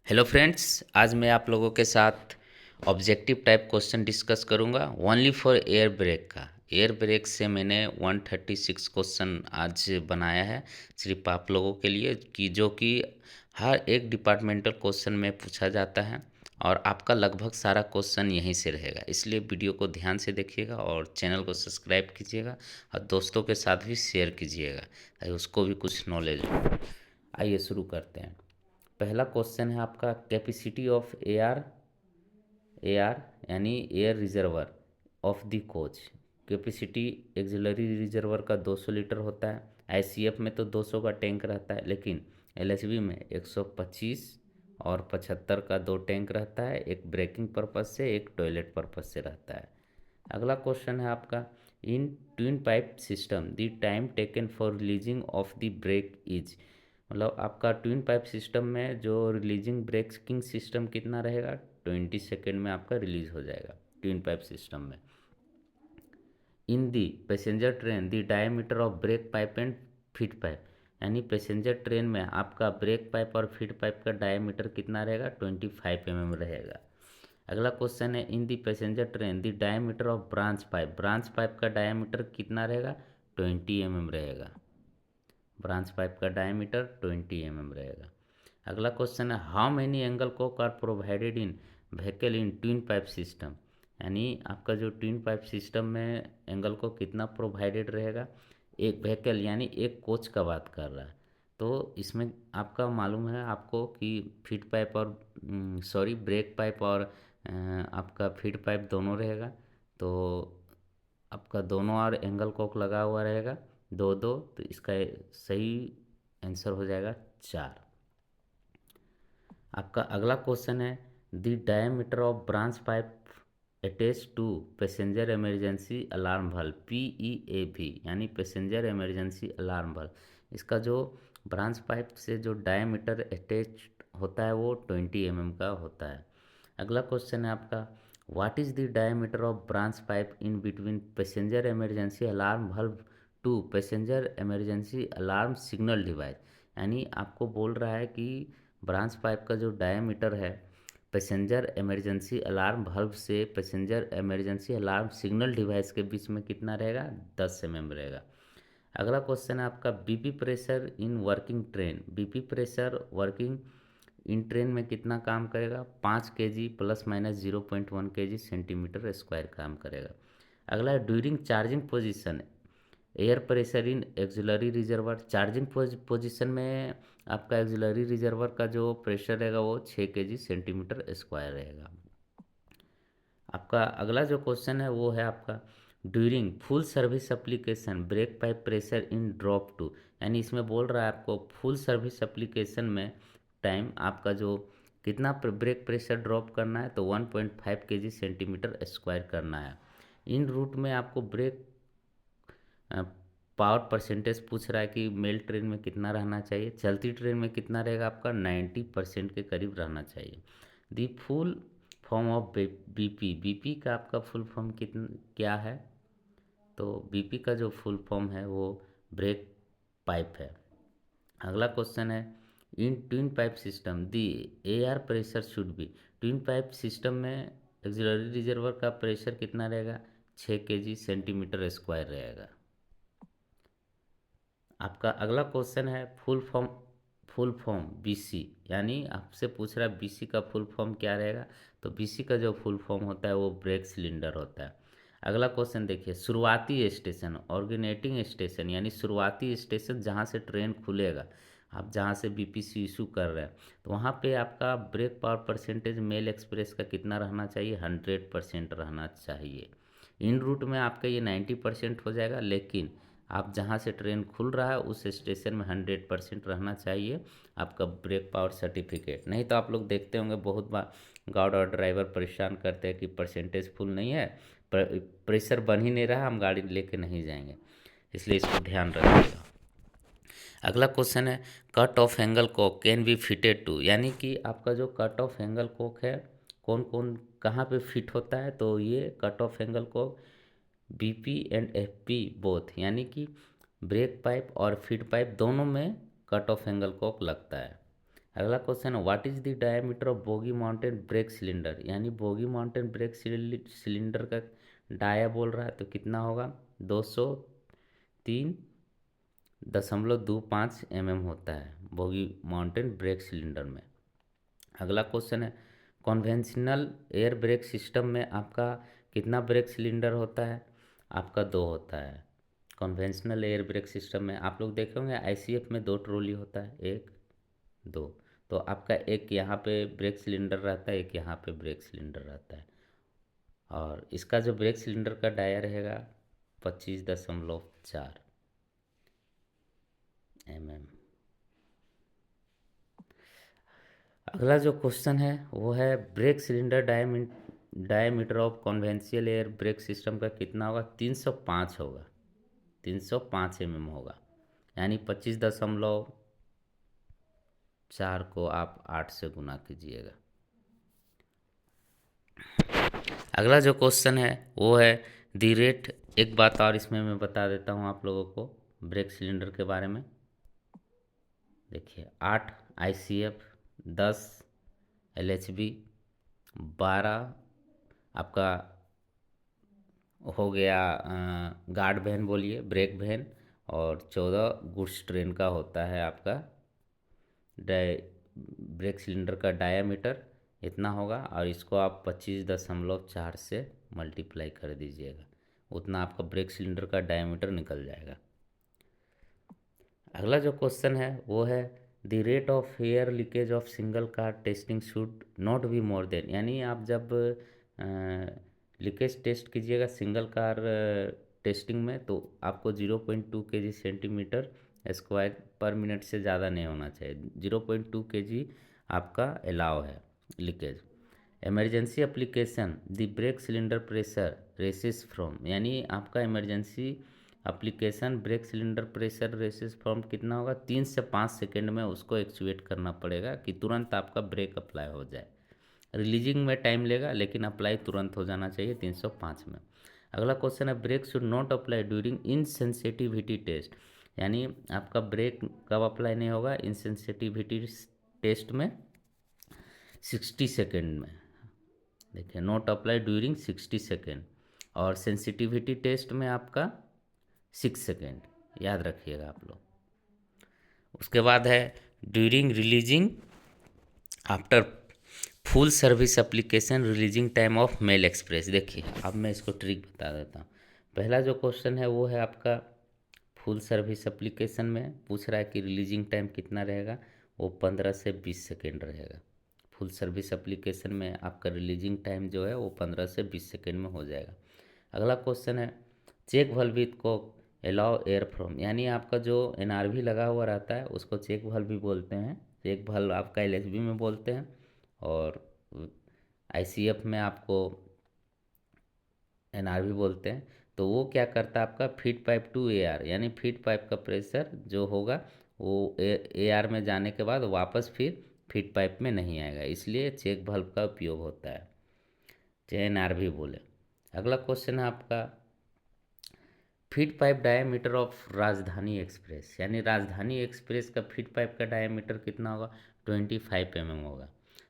Hello friends, आज मैं आप लोगों के साथ ऑब्जेक्टिव टाइप क्वेश्चन डिस्कस करूंगा ओनली फॉर एयर ब्रेक का। एयर ब्रेक से मैंने 136 क्वेश्चन आज बनाया है सिर्फ आप लोगों के लिए कि जो कि हर एक डिपार्टमेंटल क्वेश्चन में पूछा जाता है और आपका लगभग सारा क्वेश्चन यहीं से रहेगा। इसलिए वीडियो को ध्यान से देखिएगा और चैनल को सब्सक्राइब कीजिएगा और दोस्तों के साथ भी शेयर कीजिएगा ताकि उसको भी कुछ नॉलेज हो। आइए शुरू करते हैं। पहला क्वेश्चन है आपका कैपेसिटी ऑफ एआर एआर यानी air reservoir of the coach. Capacity axillary reservoir का 200 लीटर होता है। आईसीएफ में तो 200 का टैंक रहता है, लेकिन एलएचबी में 125 और 75 का दो टैंक रहता है, एक ब्रेकिंग पर्पज से एक टॉयलेट पर्पज से रहता है। अगला क्वेश्चन है आपका in twin pipe system the time taken for releasing of the brake is. मतलब आपका ट्विन पाइप सिस्टम में जो रिलीजिंग ब्रेकिंग सिस्टम कितना रहेगा, 20 सेकेंड में आपका रिलीज हो जाएगा ट्विन पाइप सिस्टम में। In the passenger train the diameter of brake pipe and feed pipe, यानी पैसेंजर ट्रेन में आपका ब्रेक पाइप और फीड पाइप का डायमीटर कितना रहेगा, 25 mm रहेगा। अगला क्वेश्चन है in the passenger train the diameter of branch pipe का डायमीटर कितना रहेगा, 20 mm रहेगा। ब्रांच पाइप का डायमीटर 20 mm रहेगा। अगला क्वेश्चन है how many angle cock are provided in vehicle in twin pipe system, यानी आपका जो ट्विन पाइप सिस्टम में एंगल को कितना प्रोवाइडेड रहेगा। एक व्हीकल यानी एक कोच का बात कर रहा है, तो इसमें आपका मालूम है आपको कि फीड पाइप और ब्रेक पाइप और आपका फीड पाइप दोनों रहेगा। तो आपका दोनों और एंगल कोक लगा हुआ रहेगा, दो दो, तो इसका सही आंसर हो जाएगा 4। आपका अगला क्वेश्चन है the diameter of branch pipe attach to passenger emergency alarm bulb PEAV, यानी पैसेंजर इमरजेंसी अलार्म बल्ब, इसका जो ब्रांच पाइप से जो डायमीटर अटैच होता है वो 20 mm का होता है। अगला क्वेश्चन है आपका what is the diameter of branch pipe in between passenger emergency alarm bulb to passenger emergency alarm signal device, यानी आपको बोल रहा है कि ब्रांच पाइप का जो डायमीटर है पैसेंजर इमरजेंसी अलार्म बल्ब से passenger emergency alarm signal device के बीच में कितना रहेगा, 10 mm रहेगा। अगला क्वेश्चन है आपका BP pressure in working train, BP pressure working in train में कितना काम करेगा, 5 kg plus minus 0.1 kg centimetre square काम करेगा। अगला है during charging position air pressure in axillary reservoir, charging position में आपका एक्सिलरी रिजर्वर का जो प्रेशर रहेगा वो 6 kg सेंटीमीटर स्क्वायर रहेगा। आपका अगला जो क्वेश्चन है वो है आपका during full service application brake pipe pressure in drop to, यानी इसमें बोल रहा है आपको फुल सर्विस एप्लीकेशन में टाइम आपका जो कितना ब्रेक प्रेशर ड्रॉप करना है, तो 1.5 kg सेंटीमीटर स्क्वायर करना है। इन रूट में आपको ब्रेक पावर परसेंटेज पूछ रहा है कि मेल ट्रेन में कितना रहना चाहिए, चलती ट्रेन में कितना रहेगा आपका 90% के करीब रहना चाहिए। The full form of BP, BP का आपका फुल फॉर्म कितना क्या है, तो बीपी का जो फुल फॉर्म है वो ब्रेक पाइप है। अगला क्वेश्चन है in twin pipe system the air pressure should be, twin pipe system में एक्सिलरी रिजर्वर का प्रेशर कितना रहेगा, 6 kg सेंटीमीटर स्क्वायर रहेगा। आपका अगला क्वेश्चन है फुल फॉर्म बीसी, यानी आपसे पूछ रहा है बीसी का फुल फॉर्म क्या रहेगा, तो बीसी का जो फुल फॉर्म होता है वो ब्रेक सिलेंडर होता है। अगला क्वेश्चन देखिए शुरुआती स्टेशन ऑर्गेनेटिंग स्टेशन, यानी शुरुआती स्टेशन जहाँ से ट्रेन खुलेगा, आप जहाँ से बीपीसी इशू कर रहे हैं, तो वहाँ पे आपका brake power percentage mail express का कितना रहना चाहिए, 100% रहना चाहिए। इन रूट में आपका ये 90% हो जाएगा, लेकिन आप जहाँ से ट्रेन खुल रहा है उस स्टेशन में 100% रहना चाहिए आपका ब्रेक पावर सर्टिफिकेट। नहीं तो आप लोग देखते होंगे बहुत बार गार्ड और ड्राइवर परेशान करते हैं कि परसेंटेज फुल नहीं है, प्रेशर बन ही नहीं रहा, हम गाड़ी लेके नहीं जाएंगे, इसलिए इसको ध्यान रखिएगा। अगला क्वेश्चन है cut off angle cock can be fitted to, यानी कि आपका जो कट ऑफ एंगल कोक है कौन कौन कहाँ पे फिट होता है, तो ये cut off angle Coke BP and FP both, यानी कि ब्रेक पाइप और फीड पाइप दोनों में कट ऑफ एंगल कोक लगता है। अगला क्वेश्चन है what is the diameter of bogie mountain brake cylinder, यानी बोगी माउंटेन ब्रेक सिलेंडर का डाया बोल रहा है तो कितना होगा 203.25 होता है बोगी माउंटेन ब्रेक सिलेंडर में। अगला क्वेश्चन है कन्वेंशनल एयर ब्रेक सिस्टम में आपका कितना ब्रेक सिलेंडर होता है, आपका 2 होता है। कन्वेंशनल एयर ब्रेक सिस्टम में आप लोग देखे होंगे आईसीएफ में 2 ट्रॉली होता है, 1 2, तो आपका एक यहाँ पे ब्रेक सिलेंडर रहता है, एक यहाँ पे ब्रेक सिलेंडर रहता है। और इसका जो ब्रेक सिलेंडर का डाया रहेगा 25.4 mm। अगला जो क्वेश्चन है वो है brake cylinder diameter of conventional air brake system का कितना होगा 305 होगा, 305 होगा, यानी 25.4 को आप 8 से गुना कीजिएगा। अगला जो क्वेश्चन है वो है दी रेट, एक बात और इसमें मैं बता देता हूँ आप लोगों को ब्रेक सिलेंडर के बारे में। देखिए 8 आईसीएफ, 10 एलएचबी, 12 आपका हो गया गार्ड वैन बोलिए ब्रेक वैन, और 14 गुड्स ट्रेन का होता है आपका ब्रेक सिलेंडर का डायामीटर इतना होगा, और इसको आप 25.4 से मल्टीप्लाई कर दीजिएगा, उतना आपका ब्रेक सिलेंडर का डायामीटर निकल जाएगा। अगला जो क्वेश्चन है वो है the rate of air leakage of single car testing should not be more than, यानी आप जब लीकेज टेस्ट कीजिएगा सिंगल कार टेस्टिंग में तो आपको 0.2 kg centimetre square per minute से ज़्यादा नहीं होना चाहिए, 0.2 kg आपका अलाउ है leakage. Emergency application the brake cylinder pressure rises from, यानी आपका emergency application brake cylinder pressure rises from कितना होगा 3 से 5 सेकेंड में उसको एक्चुएट करना पड़ेगा कि तुरंत आपका ब्रेक अप्लाई हो जाए। रिलीजिंग में टाइम लेगा लेकिन अप्लाई तुरंत हो जाना चाहिए 305 में। अगला क्वेश्चन है brake should not apply during insensitivity test, यानी आपका ब्रेक कब अप्लाई नहीं होगा इनसेंसिटिविटी टेस्ट में 60 सेकेंड में। देखिए नॉट अप्लाई ड्यूरिंग 60 सेकेंड, और सेंसिटिविटी टेस्ट में आपका 6 सेकेंड, याद रखिएगा आप लोग। उसके बाद है during releasing after full service application releasing time of male express. देखिए अब मैं इसको ट्रिक बता देता हूँ। पहला जो क्वेश्चन है वो है आपका फुल सर्विस एप्लीकेशन में पूछ रहा है कि रिलीजिंग टाइम कितना रहेगा, वो 15 से 20 सेकेंड रहेगा। फुल सर्विस एप्लीकेशन में आपका रिलीजिंग टाइम जो है वो 15 से 20 सेकेंड में हो जाएगा। अगला क्वेश्चन है चेक वाल्व विथ को अलाउ एयर फ्रॉम, यानी आपका जो एनआरवी लगा हुआ रहता है उसको चेक वाल्व भी बोलते हैं, चेक वाल्व आपका एलएचबी में बोलते हैं, और आईसीएफ में आपको एनआरवी बोलते हैं। तो वो क्या करता है आपका फीड पाइप टू एआर, यानी फीड पाइप का प्रेशर जो होगा वो एआर में जाने के बाद वापस फिर फीड पाइप में नहीं आएगा, इसलिए चेक वाल्व का उपयोग होता है, चाहे एनआरवी बोले। अगला क्वेश्चन है आपका फीड पाइप डायमीटर ऑफ राजधानी एक्सप्रेस, यानी राजधानी एक्सप्रेस का फीड पाइप का डायमीटर कितना होगा 25 mm होगा।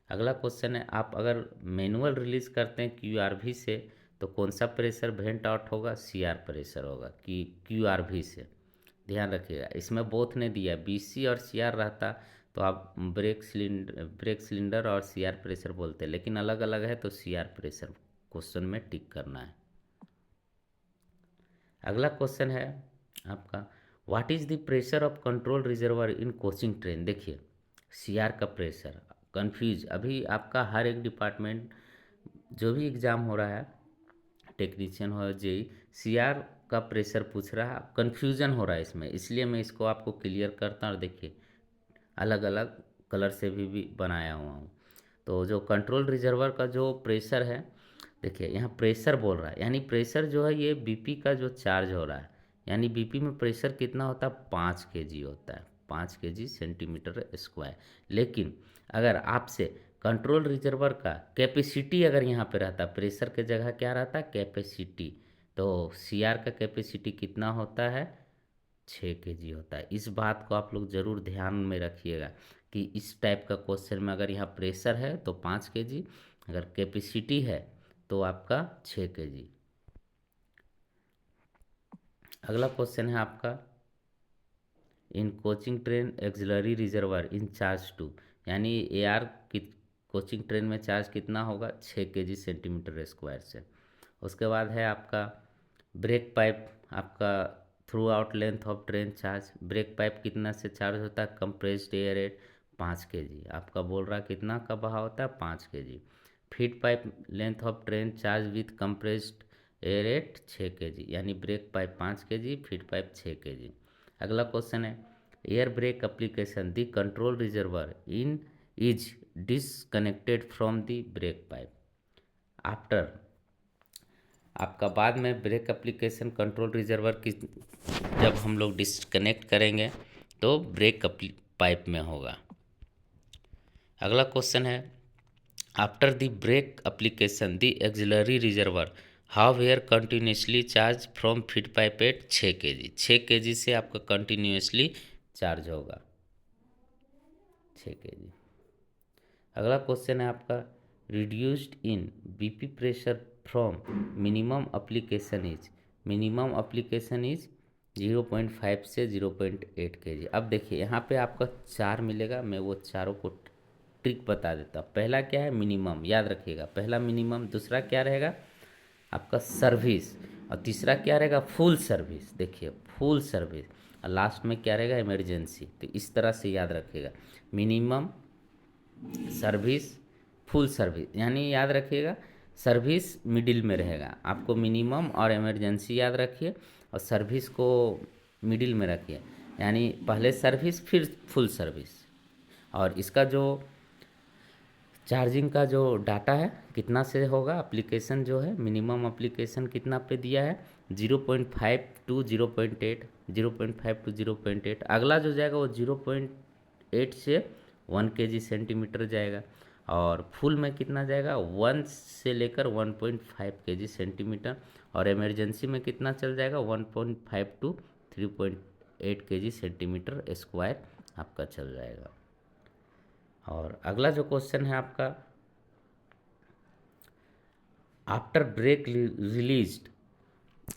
अगला क्वेश्चन है आप अगर मैनुअल रिलीज करते हैं क्यूआरवी से तो कौन सा प्रेशर वेंट आउट होगा, सीआर प्रेशर होगा कि क्यूआरवी से, ध्यान रखिएगा। इसमें बोथ ने दिया बीसी और सीआर रहता तो आप ब्रेक सिलेंडर और सीआर प्रेशर बोलते, लेकिन अलग अलग है तो सीआर प्रेशर क्वेश्चन में टिक करना है। अगला क्वेश्चन है आपका what is the pressure of control reservoir in coaching train. देखिए सीआर का प्रेशर कंफ्यूज, अभी आपका हर एक डिपार्टमेंट जो भी एग्ज़ाम हो रहा है टेक्नीशियन हो जेई सीआर का प्रेशर पूछ रहा है, कन्फ्यूज़न हो रहा है इसमें, इसलिए मैं इसको आपको क्लियर करता हूँ। और देखिए अलग अलग कलर से भी बनाया हुआ हूँ। तो जो कंट्रोल रिजर्वर का जो प्रेशर है, देखिए यहाँ प्रेशर बोल रहा है, यानी प्रेशर जो है ये बीपी का जो चार्ज हो रहा है, यानी बीपी में प्रेशर कितना होता है 5 kg होता है, 5 kg सेंटीमीटर स्क्वायर। लेकिन अगर आपसे कंट्रोल रिजर्वर का कैपेसिटी अगर यहाँ पे रहता, प्रेशर के जगह क्या रहता है कैपेसिटी, तो सीआर का कैपेसिटी कितना होता है 6 kg होता है। इस बात को आप लोग ज़रूर ध्यान में रखिएगा कि इस टाइप का क्वेश्चन में अगर यहाँ प्रेशर है तो 5 kg, अगर कैपेसिटी है तो आपका 6 kg। अगला क्वेश्चन है आपका, in coaching train auxiliary reservoir in charge to, यानी AR की कोचिंग ट्रेन में चार्ज कितना होगा, 6 kg सेंटीमीटर स्क्वायर से। उसके बाद है आपका ब्रेक पाइप, आपका through out length of train charge, break pipe कितना से चार्ज होता है, कंप्रेस्ड एयर रेट 5 kg, आपका बोल रहा है कितना का बहाव होता है, 5 kg। Feed pipe length of train charge with compressed air rate 6 kg, यानी break pipe 5 kg, feed pipe 6 kg। अगला क्वेश्चन है, air brake application the control reservoir in is disconnected from the break pipe after, आपका बाद में break application control reservoir की जब हम लोग डिस्कनेक्ट करेंगे तो ब्रेक पाइप में होगा। अगला क्वेश्चन है, after the brake application the auxiliary reservoir how were continuously charge from feed pipe at 6 kg, 6 kg से आपका कंटिन्यूसली चार्ज होगा 6 kg। अगला क्वेश्चन है आपका, reduced in BP pressure from minimum application is, minimum application is 0.5 से 0.8 kg। अब देखिए यहाँ पे आपका 4 मिलेगा, मैं वो चारों को ट्रिक बता देता हूँ। पहला क्या है, मिनिमम, याद रखिएगा पहला मिनिमम। दूसरा क्या रहेगा आपका सर्विस, और तीसरा क्या रहेगा फुल सर्विस, देखिए फुल सर्विस, और लास्ट में क्या रहेगा इमरजेंसी। तो इस तरह से याद रखिएगा, मिनिमम, सर्विस, फुल सर्विस, यानी याद रखिएगा सर्विस मिडिल में रहेगा। आपको मिनिमम और इमरजेंसी याद रखिए और सर्विस को मिडिल में रखिए, यानी पहले सर्विस फिर फुल सर्विस। और इसका जो चार्जिंग का जो डाटा है कितना से होगा, एप्लीकेशन जो है मिनिमम एप्लीकेशन कितना पे दिया है 0.5 टू 0.8, 0.5 टू 0.8। अगला जो जाएगा वो 0.8 से 1 kg सेंटीमीटर जाएगा, और फुल में कितना जाएगा 1 से लेकर 1.5 kg सेंटीमीटर, और इमरजेंसी में कितना चल जाएगा 1.5 टू 3.8 kg सेंटीमीटर स्क्वायर आपका चल जाएगा। और अगला जो क्वेश्चन है आपका, after brake released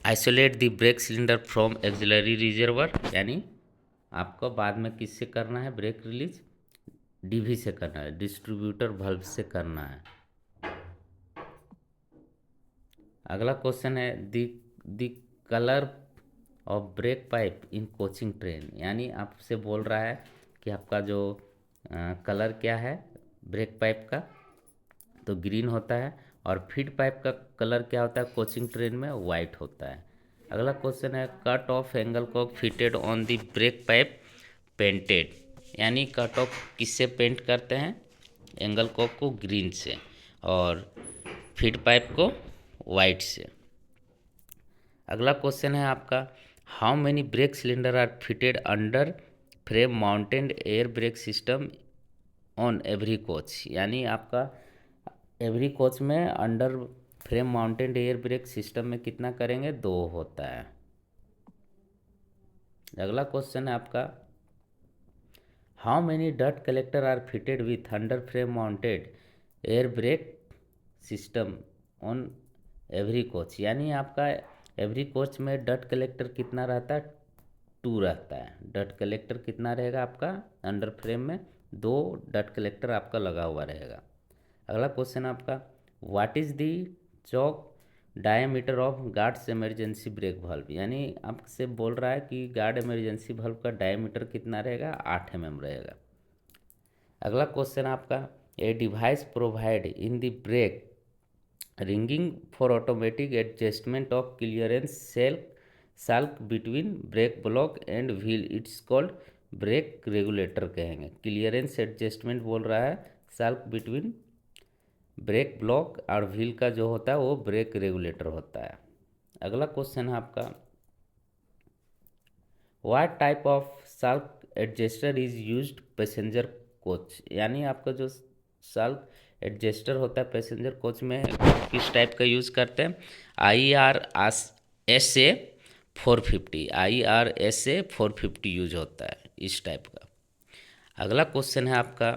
isolate the brake cylinder from auxiliary reservoir, यानी आपको बाद में किससे करना है ब्रेक रिलीज, DV से करना है, डिस्ट्रीब्यूटर वाल्व से करना है। अगला क्वेश्चन है, the colour of brake pipe in coaching train, यानी आपसे बोल रहा है कि आपका जो कलर क्या है ब्रेक पाइप का, तो ग्रीन होता है, और फीड पाइप का कलर क्या होता है कोचिंग ट्रेन में, वाइट होता है। अगला क्वेश्चन है, कट ऑफ एंगल को fitted on the break pipe painted, यानी कट ऑफ किससे पेंट करते हैं, एंगल कॉक को ग्रीन से और फीड पाइप को वाइट से। अगला क्वेश्चन है आपका, how many brake cylinder are fitted under frame mounted air brake system on every coach, यानी आपका एवरी कोच में under frame mounted air brake system में कितना करेंगे 2 होता है। अगला क्वेश्चन है आपका, how many dust collector are fitted with under frame mounted air brake system on every coach, यानी आपका एवरी कोच में डस्ट कलेक्टर कितना रहता है 2 रहता है। डस्ट कलेक्टर कितना रहेगा आपका अंडर फ्रेम में 2 डस्ट कलेक्टर आपका लगा हुआ रहेगा। अगला क्वेश्चन आपका, what is the choke diameter of guards emergency brake valve, यानी आपसे बोल रहा है कि गार्ड इमरजेंसी वाल्व का डायमीटर कितना रहेगा 8 mm रहेगा। अगला क्वेश्चन आपका, a device provide in the brake rigging for automatic adjustment of clearance slack between brake block and wheel, it's called brake regulator कहेंगे। क्लियरेंस एडजस्टमेंट बोल रहा है साल्क बिटवीन ब्रेक ब्लॉक और व्हील का जो होता है वो ब्रेक रेगुलेटर होता है। अगला क्वेश्चन है आपका, what type of Salk adjuster is used passenger coach, यानी आपका जो साल्क एडजस्टर होता है पैसेंजर कोच में किस टाइप का यूज़ करते हैं, IRSA 450, IRS से 450 यूज होता है इस टाइप का। अगला क्वेश्चन है आपका,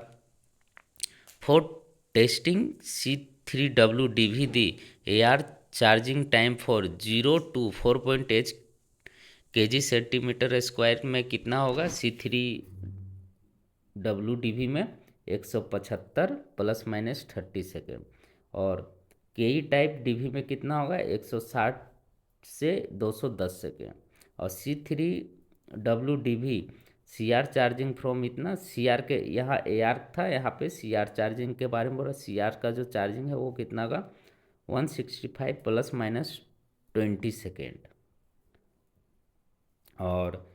for testing C3WDV the AR charging time for 0 to 4.8 kg centimetre square में कितना होगा? C3WDV में 175 ±30 सेकेंड। और KE टाइप DV में कितना होगा? 160 से 210 सेकेंड। और C3WDV CR चार्जिंग फ्रॉम इतना, CR के यहाँ AR था, यहाँ पे CR चार्जिंग के बारे में बोला। CR का जो चार्जिंग है वो कितना का? 165 ±20 सेकेंड। और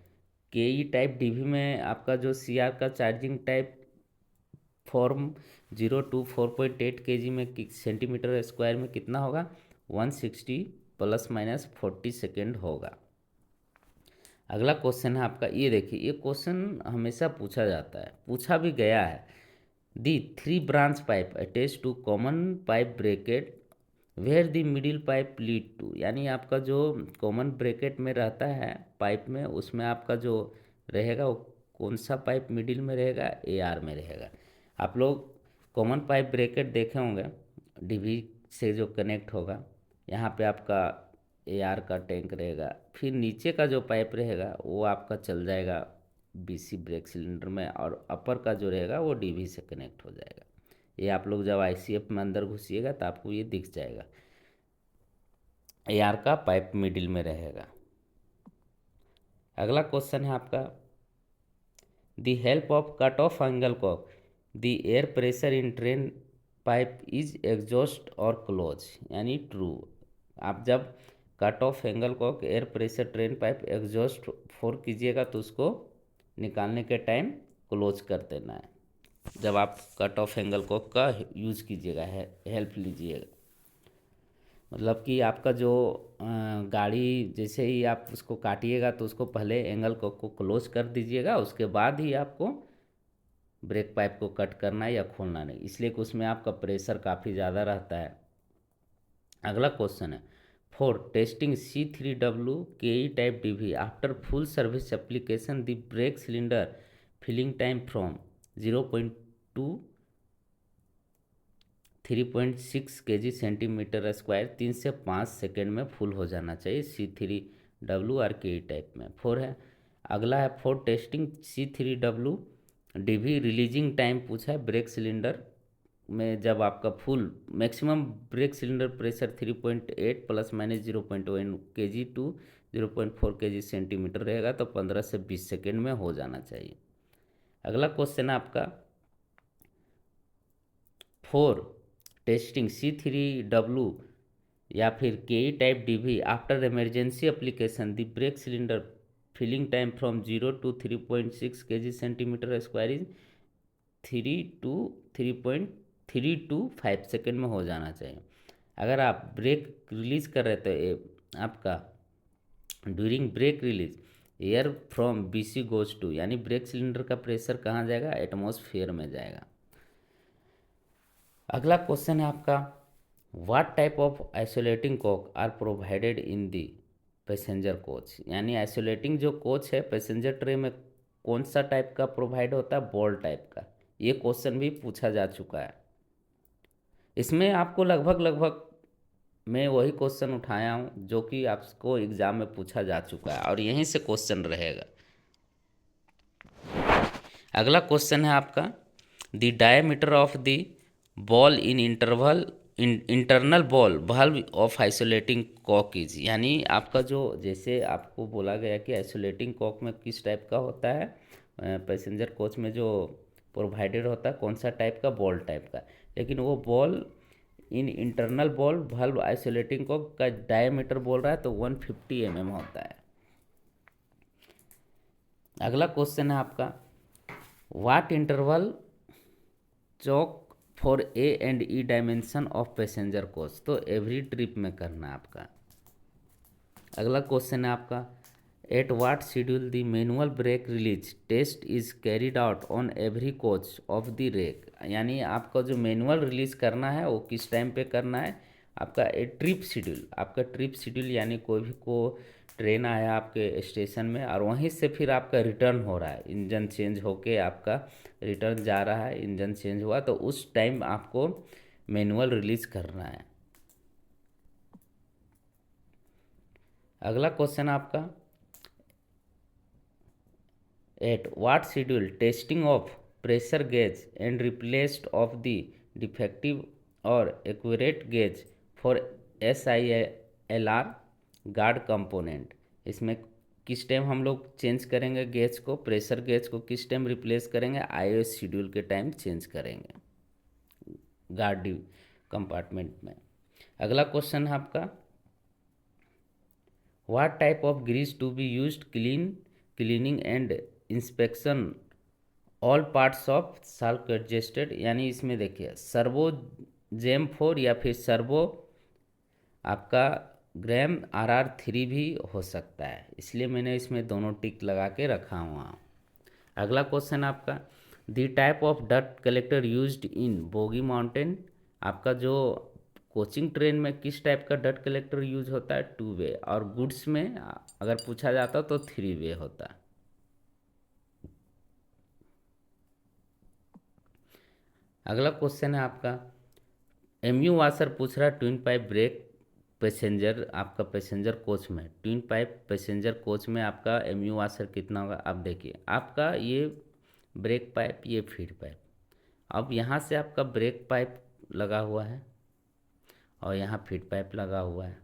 KE टाइप DV में आपका जो CR का charging type form 0 to 4.8 kg में सेंटीमीटर स्क्वायर में कितना होगा? 160 ±40 सेकेंड होगा। अगला क्वेश्चन है आपका, ये देखिए, ये क्वेश्चन हमेशा पूछा जाता है, पूछा भी गया है। The 3 branch pipe attach to common pipe bracket where the middle pipe lead to, यानी आपका जो कॉमन ब्रैकेट में रहता है पाइप में, उसमें आपका जो रहेगा वो कौन सा पाइप मिडिल में रहेगा? AR में रहेगा। आप लोग कॉमन पाइप ब्रैकेट देखे होंगे, DV से जो कनेक्ट होगा, यहाँ पे आपका AR का टैंक रहेगा, फिर नीचे का जो पाइप रहेगा वो आपका चल जाएगा BC ब्रेक सिलेंडर में, और अपर का जो रहेगा वो DV से कनेक्ट हो जाएगा। ये आप लोग जब ICF में अंदर घुसिएगा तो आपको ये दिख जाएगा, AR का पाइप मिडिल में रहेगा। अगला क्वेश्चन है आपका, the help of cut off angle Kock the air pressure in train pipe is exhaust और क्लोज, यानी ट्रू। आप जब cut off angle Kock air pressure train pipe exhaust four कीजिएगा तो उसको निकालने के टाइम क्लोज कर देना है, जब आप कट ऑफ एंगल कॉक का यूज़ कीजिएगा, हेल्प लीजिएगा। मतलब कि आपका जो गाड़ी जैसे ही आप उसको काटिएगा तो उसको पहले एंगल को क्लोज कर दीजिएगा, उसके बाद ही आपको ब्रेक पाइप को कट करना है या खोलना नहीं, इसलिए कि उसमें आपका प्रेशर काफ़ी ज़्यादा रहता है। अगला क्वेश्चन है, for testing C3W KE type DV after full service application the brake cylinder filling time from 0.2 3.6 kg centimetre square 3 से 5 सेकेंड में फुल हो जाना चाहिए C3W और KE टाइप में। 4 है। अगला है, for testing C3W DV releasing time पूछा है ब्रेक सिलेंडर में, जब आपका full maximum brake cylinder pressure 3.8 ±0.1 kg to 0.4 kg centimetre रहेगा तो 15 से 20 सेकेंड में हो जाना चाहिए। अगला क्वेश्चन है आपका, फॉर टेस्टिंग C3W या फिर KE type DV after emergency application the brake cylinder filling time from 0 to 3.6 kg centimetre square is 3 to 5 second में हो जाना चाहिए। अगर आप ब्रेक रिलीज कर रहे तो आपका during brake release air from BC goes to, यानी ब्रेक सिलेंडर का प्रेशर कहाँ जाएगा? एटमॉस्फेयर में जाएगा। अगला क्वेश्चन है आपका, what type of isolating cock are provided in the passenger coach, यानी आइसोलेटिंग जो कोच है पैसेंजर ट्रे में कौन सा टाइप का प्रोवाइड होता है? बॉल टाइप का। ये क्वेश्चन भी पूछा जा चुका है। इसमें आपको लगभग मैं वही क्वेश्चन उठाया हूँ जो कि आपको एग्ज़ाम में पूछा जा चुका है और यहीं से क्वेश्चन रहेगा। अगला क्वेश्चन है आपका, the diameter of the ball in internal ball valve of isolating cock is, यानी आपका जो, जैसे आपको बोला गया कि आइसोलेटिंग कॉक में किस टाइप का होता है, पैसेंजर कोच में जो प्रोवाइडेड होता है कौन सा टाइप का? बॉल टाइप का। लेकिन वो ball in internal ball valve isolating cock का डायमीटर बोल रहा है तो 150 mm होता है। अगला क्वेश्चन है आपका, what interval check for A&E dimension of passenger coach, तो एवरी ट्रिप में करना है आपका। अगला क्वेश्चन है आपका, at what schedule the manual brake release test is carried out on every coach of the rake, यानी आपका जो मैनुअल रिलीज करना है वो किस टाइम पे करना है? आपका ट्रिप शेड्यूल, आपका ट्रिप शेड्यूल यानी कोई भी को ट्रेन आया आपके स्टेशन में और वहीं से फिर आपका रिटर्न हो रहा है, इंजन चेंज होके आपका रिटर्न जा रहा है, इंजन चेंज हुआ तो उस टाइम आपको मैनुअल रिलीज करना है। अगला क्वेश्चन आपका, at what schedule testing of pressure gauge and replaced of the defective or accurate gauge for SILR guard component. इसमें किस टाइम हम लोग चेंज करेंगे गेज को, प्रेशर गेज को किस टाइम रिप्लेस करेंगे, IOS शेड्यूल के टाइम चेंज करेंगे गार्ड कंपार्टमेंट में। अगला क्वेश्चन है आपका, what type of grease to be used cleaning and inspection all parts of slack adjusted. यानी इसमें देखिए सर्वो जेम 4 या फिर सर्वो आपका ग्रैम RR3 भी हो सकता है, इसलिए मैंने इसमें दोनों टिक लगा के रखा हुआ। अगला क्वेश्चन आपका, the type of dust collector used in bogie mountain. आपका जो कोचिंग ट्रेन में किस टाइप का डस्ट कलेक्टर यूज होता है, 2 वे, और गुड्स में अगर पूछा जाता तो 3 वे होता है। अगला क्वेश्चन है आपका, MU वाशर पूछ रहा है ट्विन पाइप ब्रेक पैसेंजर, आपका पैसेंजर कोच में ट्विन पाइप पैसेंजर कोच में आपका MU वाशर कितना होगा। अब देखिए आपका ये ब्रेक पाइप, ये फीड पाइप, अब यहाँ से आपका ब्रेक पाइप लगा हुआ है और यहाँ फीड पाइप लगा हुआ है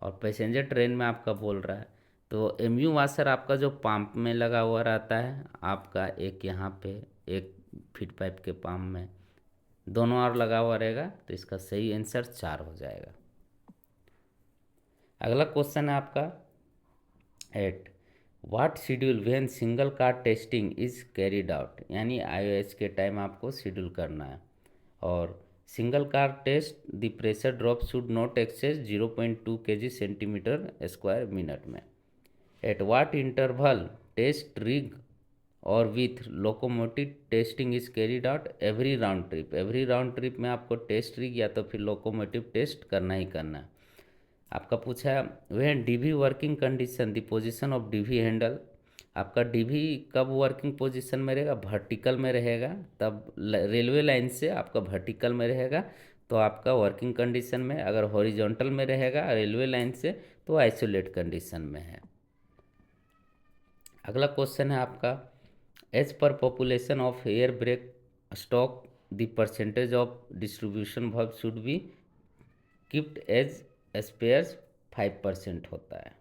और पैसेंजर ट्रेन में आपका बोल रहा है, तो MU वाशर आपका जो पंप में लगा हुआ रहता है आपका, एक यहाँ पे एक फीड पाइप के पंप में, दोनों ओर लगा हुआ रहेगा, तो इसका सही आंसर 4 हो जाएगा। अगला क्वेश्चन है आपका, at what schedule when single car testing is carried out. यानी IOS के टाइम आपको शेड्यूल करना है। और single car test the pressure drop should not excess 0.2 kg centimetre square minute में। At what interval test rig or with locomotive testing is carried out every round trip. Every round trip में आपको test rig या तो फिर locomotive test करना ही करना है। आपका पूछा है when DV working condition the position of DV handle. आपका DV कब वर्किंग पोजीशन में रहेगा, वर्टिकल में रहेगा, तब रेलवे लाइन से आपका वर्टिकल में रहेगा तो आपका वर्किंग कंडीशन में, अगर हॉरिजॉन्टल में रहेगा रेलवे लाइन से तो आइसोलेट कंडीशन में है। अगला क्वेश्चन है आपका, as per population of air brake stock the percentage of distribution verb should be keeped as spares 5% होता है।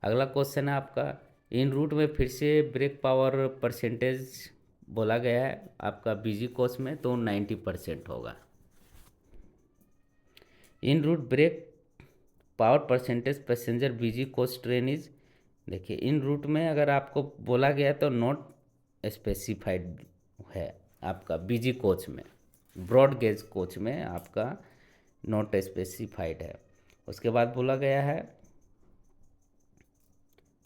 अगला क्वेश्चन है आपका, इन रूट में फिर से ब्रेक पावर परसेंटेज बोला गया है आपका BG कोच में, तो 90% होगा। In route brake power percentage passenger BG coach train is. देखिए इन रूट में अगर आपको बोला गया तो नॉट स्पेसिफाइड है आपका BG कोच में, ब्रॉड गेज कोच में आपका नॉट स्पेसिफाइड है। उसके बाद बोला गया है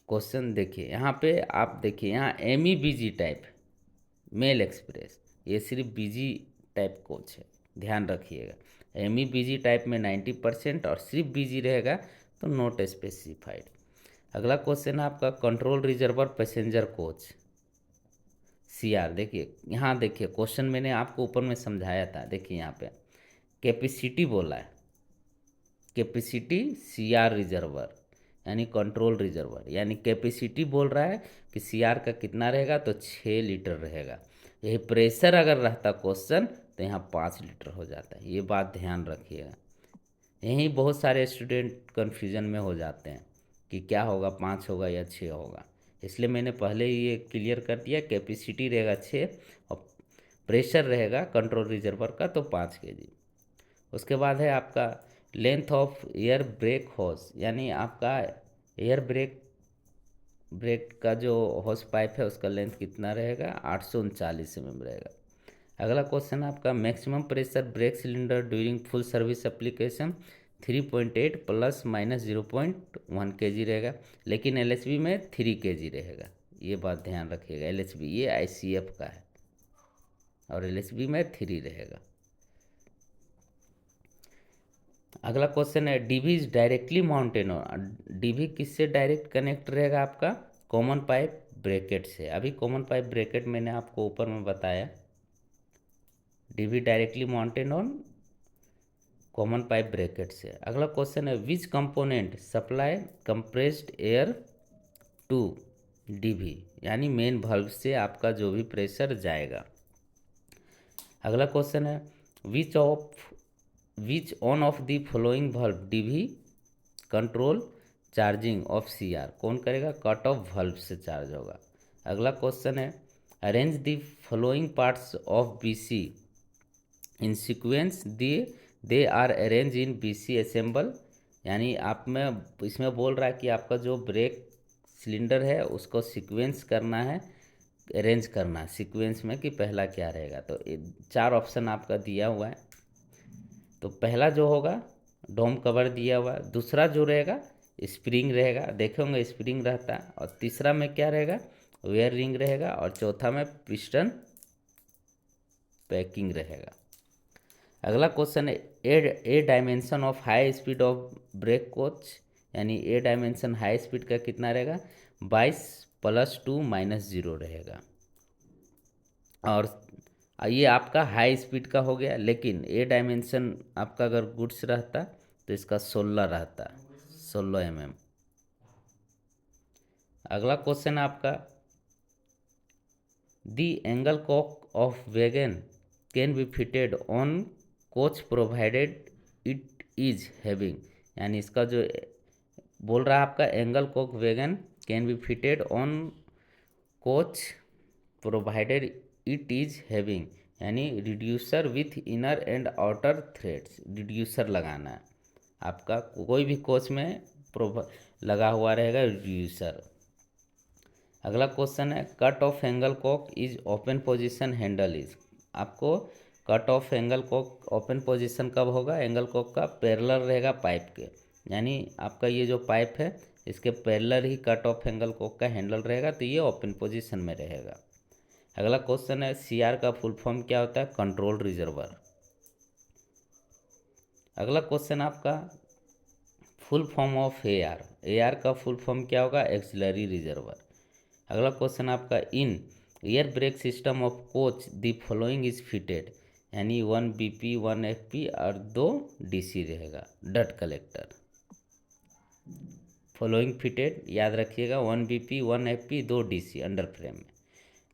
क्वेश्चन, देखिए यहाँ पे आप देखिए यहाँ MEBG टाइप मेल एक्सप्रेस, ये सिर्फ BG टाइप कोच है, ध्यान रखिएगा। MEBG टाइप में 90% और सिर्फ BG रहेगा तो नॉट स्पेसिफाइड। अगला क्वेश्चन है आपका, control reservoir passenger coach CR। देखिए यहाँ देखिए क्वेश्चन मैंने आपको ऊपर में समझाया था, देखिए यहाँ पे कैपेसिटी बोला है, कैपेसिटी CR रिजर्वर यानी कंट्रोल रिजर्वर, यानी कैपेसिटी बोल रहा है कि CR का कितना रहेगा तो 6 लीटर रहेगा। यही प्रेशर अगर रहता क्वेश्चन तो यहाँ 5 लीटर हो जाता है, ये बात ध्यान रखिएगा। यहीं बहुत सारे स्टूडेंट कन्फ्यूजन में हो जाते हैं कि क्या होगा, 5 होगा या 6 होगा, इसलिए मैंने पहले ही ये क्लियर कर दिया, कैपेसिटी रहेगा 6 और प्रेशर रहेगा कंट्रोल रिजर्वर का तो 5 kg। उसके बाद है आपका लेंथ ऑफ एयर ब्रेक होस, यानी आपका एयर ब्रेक का जो होस पाइप है उसका लेंथ कितना रहेगा, 839 mm रहेगा। अगला क्वेश्चन आपका, maximum pressure brake cylinder during full service application 3.8 plus minus 0.1 kg रहेगा, लेकिन LHB में 3 kg रहेगा, ये बात ध्यान रखिएगा। LHB ये ICF का है और LHB में 3 रहेगा। अगला क्वेश्चन है DV is directly mounted on, DV किससे डायरेक्ट कनेक्ट रहेगा आपका, कॉमन पाइप ब्रैकेट से। अभी कॉमन पाइप ब्रैकेट मैंने आपको ऊपर में बताया, DV directly mounted on common pipe bracket से। अगला क्वेश्चन है which component supply compressed air to DV, यानी मेन वाल्व से आपका जो भी प्रेशर जाएगा। अगला क्वेश्चन है which on of the following valve DV control charging of CR, कौन करेगा, कट ऑफ वाल्व से चार्ज होगा। अगला क्वेश्चन है arrange the following parts of BC in sequence they are arrange in BC assemble, यानी आप में इसमें बोल रहा है कि आपका जो ब्रेक सिलेंडर है उसको सीक्वेंस करना है, अरेंज करना है सीक्वेंस में कि पहला क्या रहेगा। तो 4 ऑप्शन आपका दिया हुआ है। तो पहला जो होगा डोम कवर दिया हुआ है, दूसरा जो रहेगा स्प्रिंग रहेगा, देखे होंगे स्प्रिंग रहता है, और तीसरा में क्या रहेगा, वेयर रिंग रहेगा, और चौथा में पिस्टन पैकिंग रहेगा। अगला क्वेश्चन है A dimension of high speed of brake coach, यानी ए डायमेंशन हाई स्पीड का कितना रहेगा, 22 + 2 - 0 रहेगा। और ये आपका हाई स्पीड का हो गया, लेकिन ए डायमेंशन आपका अगर गुड्स रहता तो इसका 16 रहता, 16 mm। अगला क्वेश्चन आपका the angle cock of wagon can be fitted on coach provided it is having, यानी इसका जो बोल रहा है आपका angle cock wagon can be fitted on coach provided it is having, यानी reducer with inner and outer threads, reducer लगाना है आपका, कोई भी कोच में लगा हुआ रहेगा रिड्यूसर। अगला क्वेश्चन है cut off angle cock is open position handle is, आपको cut off angle cock open position कब होगा, एंगल कॉक का पैरेलल रहेगा पाइप के, यानी आपका ये जो पाइप है इसके पैरेलल ही कट ऑफ एंगल कॉक का हैंडल रहेगा, तो ये ओपन पोजीशन में रहेगा। अगला क्वेश्चन है सीआर का फुल फॉर्म क्या होता है, कंट्रोल रिजर्वर। अगला क्वेश्चन आपका full form of AR, AR का फुल फॉर्म क्या होगा, एक्सिलरी रिजर्वर। अगला क्वेश्चन आपका in air brake system of coach the following is fitted, यानी 1 बीपी 1 एफपी और 2 डीसी रहेगा, डट कलेक्टर। फॉलोइंग फिटेड याद रखिएगा, 1 BP 1 FP 2 DC under frame में।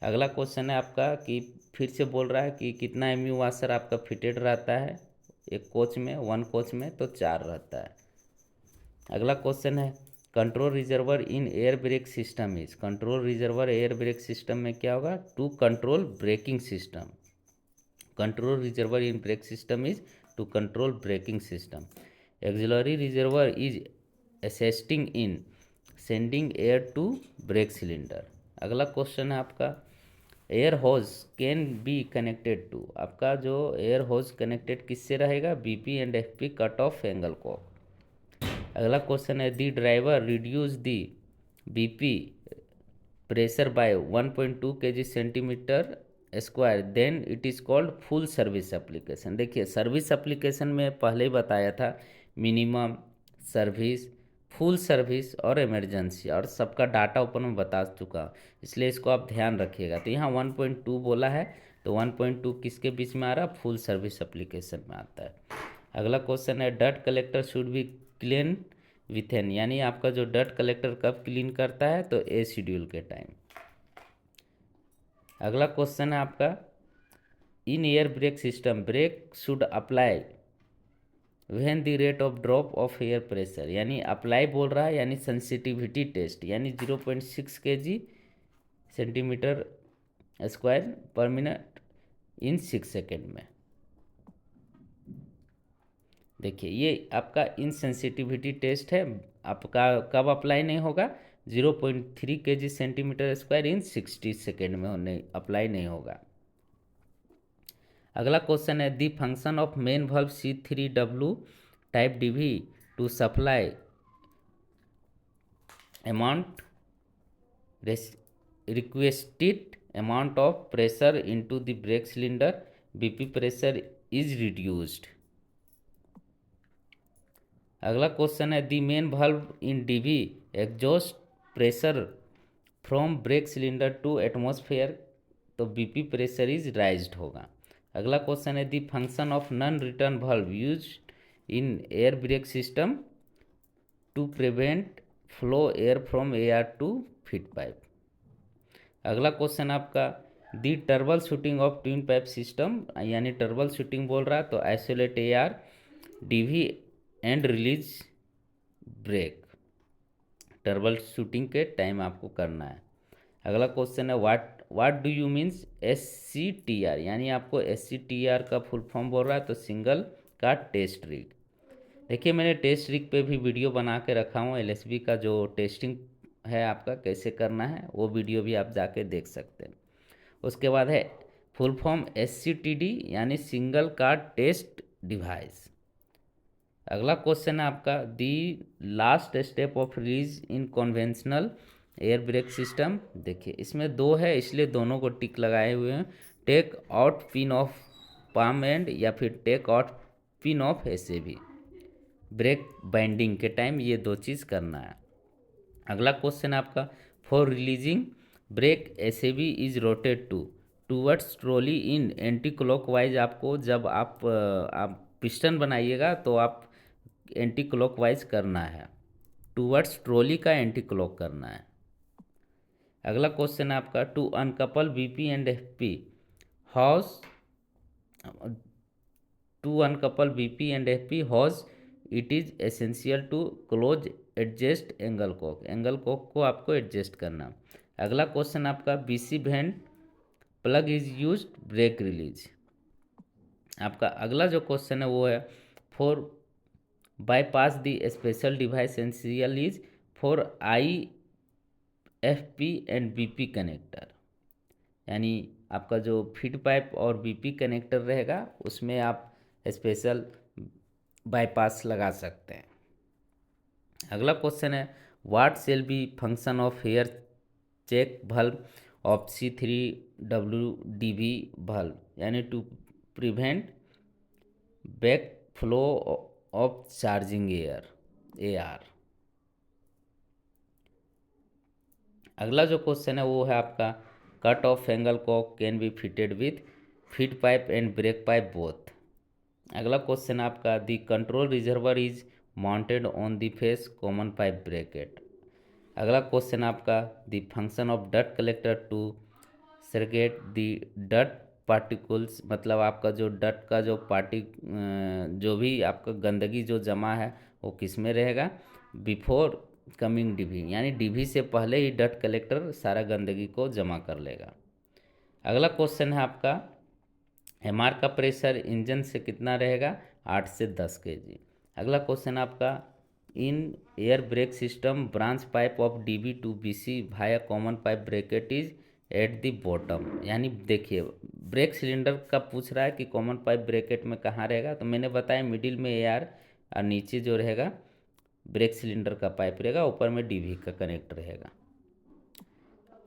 अगला क्वेश्चन है आपका कि फिर से बोल रहा है कि कितना एमयू वाशर आपका फिटेड रहता है एक कोच में, 1 कोच में तो 4 रहता है। अगला क्वेश्चन है control reservoir in air brake system is, control reservoir air brake system में क्या होगा, to control braking system, control reservoir in brake system is to control braking system. Auxiliary reservoir is assisting in sending air to brake cylinder. अगला question है आपका air hose can be connected to, आपका जो air hose connected किससे रहेगा, BP and FP cut off angle को। अगला question है दी driver reduce the BP pressure by 1.2 kg centimetre square then it is called full service application. देखिए service application में पहले ही बताया था मिनिमम सर्विस, फुल सर्विस और इमरजेंसी, और सबका डाटा ऊपर में बता चुका, इसलिए इसको आप ध्यान रखिएगा। तो यहाँ 1.2 बोला है, तो 1.2 किसके बीच में आ रहा है, फुल सर्विस एप्लीकेशन में आता है। अगला क्वेश्चन है डट कलेक्टर शुड बी क्लीन विथेन, यानी आपका जो डट कलेक्टर कब क्लीन करता है, तो ए शेड्यूल के टाइम। अगला क्वेश्चन है आपका in air brake system brake should apply when the rate of drop of air pressure, यानी अप्लाई बोल रहा है, यानी सेंसिटिविटी टेस्ट, यानी 0.6 kg centimetre square per minute in 6 second में। देखिए ये आपका इनसेंसिटिविटी टेस्ट है, आपका कब अप्लाई नहीं होगा, 0.3 kg centimetre square in 60 second में होने अप्लाई नहीं होगा। अगला क्वेश्चन है the function of main valve C3W type DV to supply amount requested amount of pressure into the brake cylinder, BP pressure is reduced. अगला question है the main valve in DV exhaust pressure from brake cylinder to atmosphere, तो BP pressure is raised होगा। अगला question है the function of non return valve use in air brake system to prevent flow air from air to feed pipe. अगला question आपका the troubleshooting of twin pipe system, यानी troubleshooting बोल रहा है तो isolate air DV and release brake, troubleshooting के time आपको करना है। अगला क्वेश्चन है what do you means SCTR, यानी आपको SCTR का फुल फॉर्म बोल रहा है तो सिंगल का टेस्ट रिग। देखिए मैंने टेस्ट रिग पे भी वीडियो बना के रखा हूँ, LSB का जो टेस्टिंग है आपका कैसे करना है वो वीडियो भी आप जाके देख सकते हैं। उसके बाद है फुल फॉर्म SCTD, यानी सिंगल कार्ड टेस्ट डिवाइस। अगला क्वेश्चन है आपका दी last step of release in conventional air brake system. देखिए इसमें दो है इसलिए दोनों को टिक लगाए हुए हैं, take out pin of palm end या फिर take out pin of SAB, brake binding के टाइम ये दो चीज़ करना है। अगला क्वेश्चन है आपका for releasing brake SAB is rotate towards trolley in anti clockwise, आपको जब आप पिस्टन बनाइएगा तो आप एंटी क्लॉकवाइज करना है, टूवर्ड्स ट्रॉली का एंटी क्लॉक करना है। अगला क्वेश्चन है आपका to uncouple BP and FP hose, to uncouple BP and FP hose it is essential to close adjust angle cock को आपको एडजस्ट करना। अगला क्वेश्चन आपका BC band plug is use brake release. आपका अगला जो क्वेश्चन है वो है for bypass the special device essential is for IFP and BP connector, यानी आपका जो फीड पाइप और BP कनेक्टर रहेगा उसमें आप स्पेशल बाईपास लगा सकते हैं। अगला क्वेश्चन है what shall be function of air check valve of C3WDV valve, यानी to prevent back flow of charging air AR। अगला जो क्वेश्चन है वो है आपका cut off angle cock can be fitted with feed pipe and brake pipe both. अगला question आपका the control reservoir is mounted on the face common pipe bracket. अगला question आपका द फंक्शन ऑफ डट collector to segregate the dot particles, मतलब आपका जो डट का जो जो भी आपका गंदगी जो जमा है वो किस में रहेगा, बिफोर कमिंग DV, यानी DV से पहले ही डट कलेक्टर सारा गंदगी को जमा कर लेगा। अगला क्वेश्चन है आपका MR का प्रेशर इंजन से कितना रहेगा, 8 से 10 kg। अगला क्वेश्चन आपका in air brake system branch pipe of DV to BC भाया common pipe bracket is at the bottom, यानी देखिए ब्रेक सिलेंडर का पूछ रहा है कि कॉमन पाइप ब्रैकेट में कहाँ रहेगा, तो मैंने बताया मिडिल में AR और नीचे जो रहेगा ब्रेक सिलेंडर का पाइप रहेगा, ऊपर में DV का कनेक्ट रहेगा।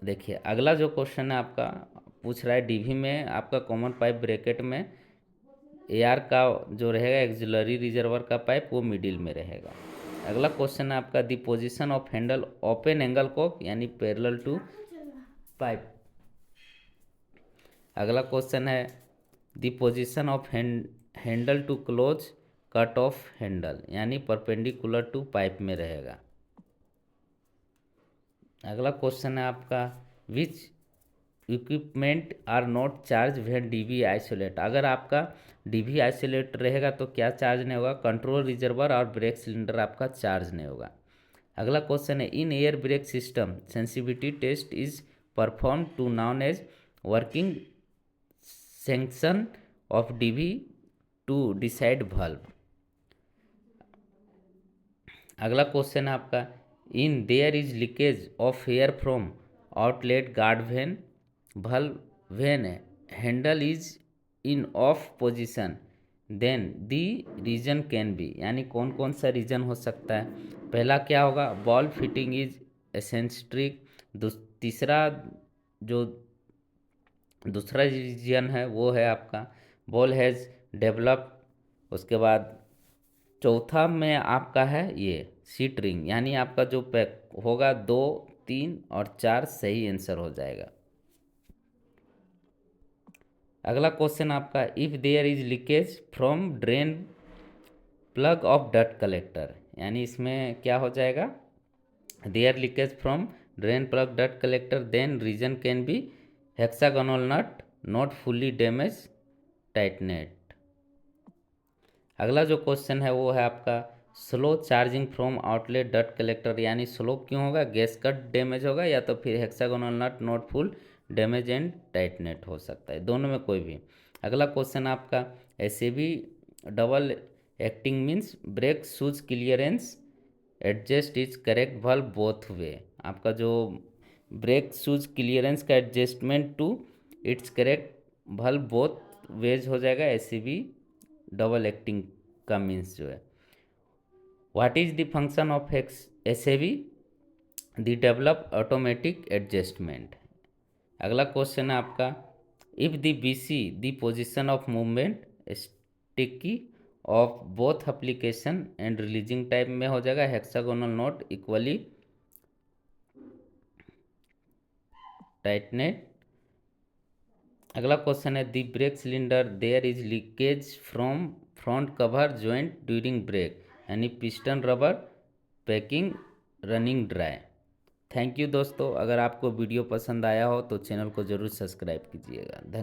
देखिए अगला जो क्वेश्चन है आपका पूछ रहा है DV में आपका कॉमन पाइप ब्रैकेट में AR का जो रहेगा एक्सिलरी रिजर्वर का पाइप वो मिडिल में रहेगा। अगला क्वेश्चन है आपका the position of handle open angle cock, यानी पैरेलल टू पाइप। अगला क्वेश्चन है the position of handle to close cut off handle, यानी परपेंडिकुलर टू पाइप में रहेगा। अगला क्वेश्चन है आपका which equipment are not charge when DV isolate, अगर आपका DV आइसोलेट रहेगा तो क्या चार्ज नहीं होगा, कंट्रोल रिजर्वर और ब्रेक सिलेंडर आपका चार्ज नहीं होगा। अगला क्वेश्चन है in air brake system sensitivity test is perform to non age working section of DV to decide valve। अगला क्वेश्चन है आपका in there is leakage of air from outlet guard when valve when handle is in off position then the reason can be, यानी कौन कौन सा reason हो सकता है। पहला क्या होगा, बॉल फिटिंग इज एसेंट्रिक। तीसरा जो दूसरा रीजन है वो है आपका बॉल हैज़ डेवलप। उसके बाद चौथा में आपका है ये सीट रिंग, यानी आपका जो पैक होगा 2, 3 और 4 सही आंसर हो जाएगा। अगला क्वेश्चन आपका, if there is leakage from drain plug of dust collector, यानी इसमें क्या हो जाएगा, there leakage from drain plug dust collector then reason can be hexagonal nut not fully damage tightened. अगला जो क्वेश्चन है वो है आपका, स्लो चार्जिंग फ्रॉम आउटलेट डट कलेक्टर, यानी स्लो क्यों होगा, गैस कट डैमेज होगा या तो फिर hexagonal nut not full damage and tightened हो सकता है, दोनों में कोई भी। अगला क्वेश्चन आपका, ऐसे भी double acting means brake shoes clearance adjust is correct valve both way, आपका जो ब्रेक शूज क्लियरेंस का adjustment to its correct valve both ways हो जाएगा, ऐसे भी डबल एक्टिंग का मीन्स जो है। What is the function of S A B, the develop automatic adjustment. अगला क्वेश्चन है आपका, if the B C the position of movement sticky of both application and releasing type में हो जाएगा hexagonal nut equally tightened. अगला question है, the brake cylinder there is leakage from front cover joint during brake, यानी piston rubber packing running dry. Thank you दोस्तों, अगर आपको video पसंद आया हो तो चैनल को ज़रूर सब्सक्राइब कीजिएगा। धन्यवाद।